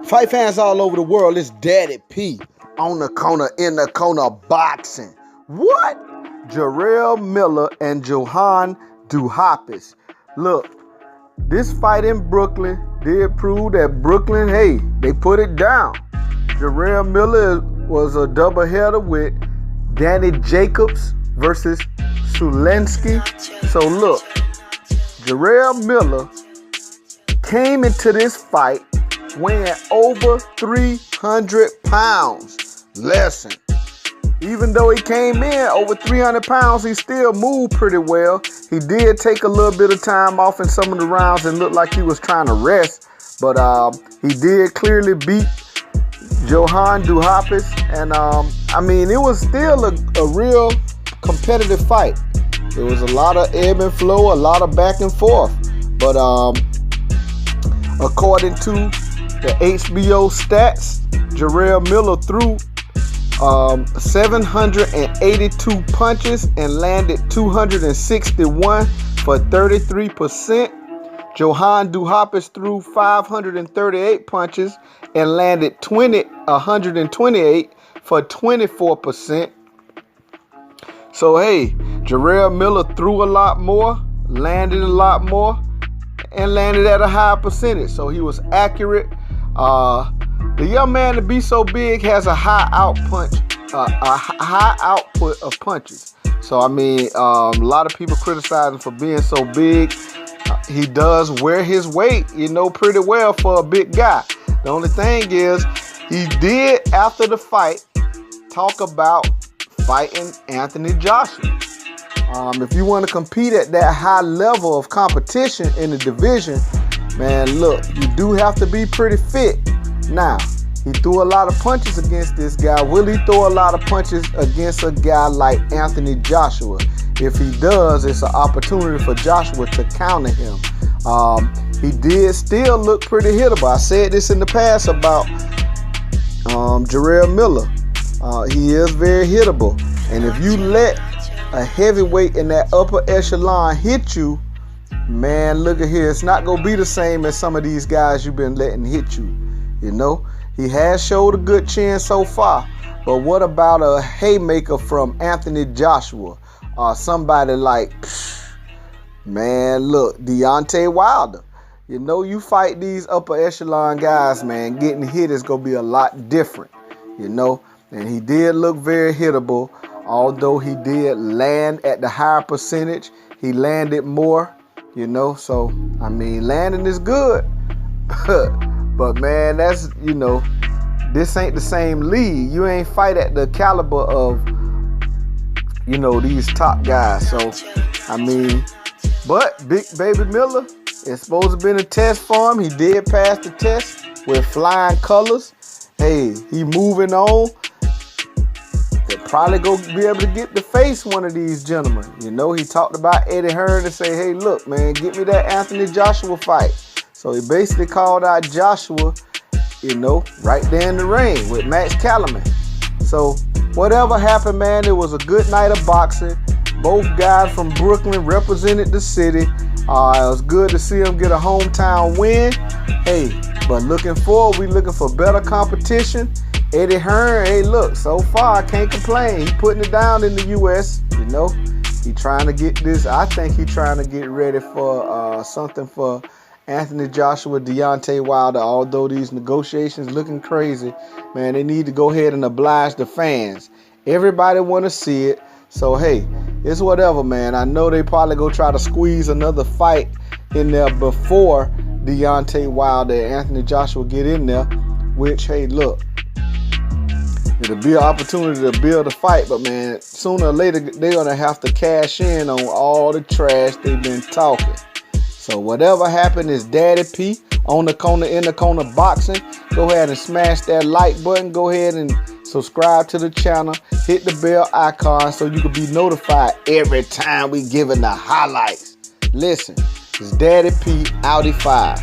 Fight fans all over the world, it's Daddy P on the corner, in the corner, boxing. What? Jarrell Miller and Johann Duhapaus. Look, this fight in Brooklyn did prove that Brooklyn, hey, they put it down. Jarrell Miller was a doubleheader with Danny Jacobs versus Sulensky. So look, Jarrell Miller came into this fight weighing over 300 pounds. Listen, even though he came in over 300 pounds, he still moved pretty well. He did take a little bit of time off in some of the rounds and looked like he was trying to rest. But he did clearly beat Johann Duhapaus. And I mean, it was still a real competitive fight. There was a lot of ebb and flow, a lot of back and forth. But according to the HBO stats, Jarrell Miller threw 782 punches and landed 261 for 33%. Johann Duhapaus threw 538 punches and landed 128 for 24%. So hey, Jarrell Miller threw a lot more, landed a lot more, and landed at a high percentage. So he was accurate. The young man to be so big has a high output of punches. So I mean, a lot of people criticize him for being so big. He does wear his weight, pretty well for a big guy. The only thing is, he did after the fight talk about fighting Anthony Joshua. If you want to compete at that high level of competition in the division, man, look, you do have to be pretty fit. Now, he threw a lot of punches against this guy. Will he throw a lot of punches against a guy like Anthony Joshua? If he does, it's an opportunity for Joshua to counter him. He did still look pretty hittable. I said this in the past about Jarrell Miller. He is very hittable. And if you let a heavyweight in that upper echelon hit you, man, look at here. It's not going to be the same as some of these guys you've been letting hit you. He has showed a good chin so far. But what about a haymaker from Anthony Joshua? Or somebody like, man, look, Deontay Wilder. You fight these upper echelon guys, man, getting hit is going to be a lot different, And he did look very hittable, although he did land at the higher percentage. He landed more, So, I mean, landing is good. But, man, that's, this ain't the same league. You ain't fight at the caliber of, these top guys. So, I mean, but Big Baby Miller, it's supposed to have been a test for him. He did pass the test with flying colors. Hey, he moving on. They'll probably go be able to get to face one of these gentlemen. He talked about Eddie Hearn and say, hey, look, man, get me that Anthony Joshua fight. So he basically called out Joshua, right there in the ring with Max Kellerman. So whatever happened, man, it was a good night of boxing. Both guys from Brooklyn represented the city. It was good to see them get a hometown win. Hey, but looking forward, we looking for better competition. Eddie Hearn, hey, look, so far I can't complain. He putting it down in the U.S., He trying to get this. I think he trying to get ready for something for Anthony Joshua, Deontay Wilder. Although these negotiations looking crazy, man, they need to go ahead and oblige the fans. Everybody want to see it. So, hey, it's whatever, man. I know they probably go try to squeeze another fight in there before Deontay Wilder and Anthony Joshua get in there, which, hey, look, it'll be an opportunity to build a fight, but, man, sooner or later, they're going to have to cash in on all the trash they've been talking. So whatever happened is Daddy P on the corner, in the corner boxing. Go ahead and smash that like button. Go ahead and subscribe to the channel. Hit the bell icon so you can be notified every time we giving the highlights. Listen, it's Daddy P, Audi 5.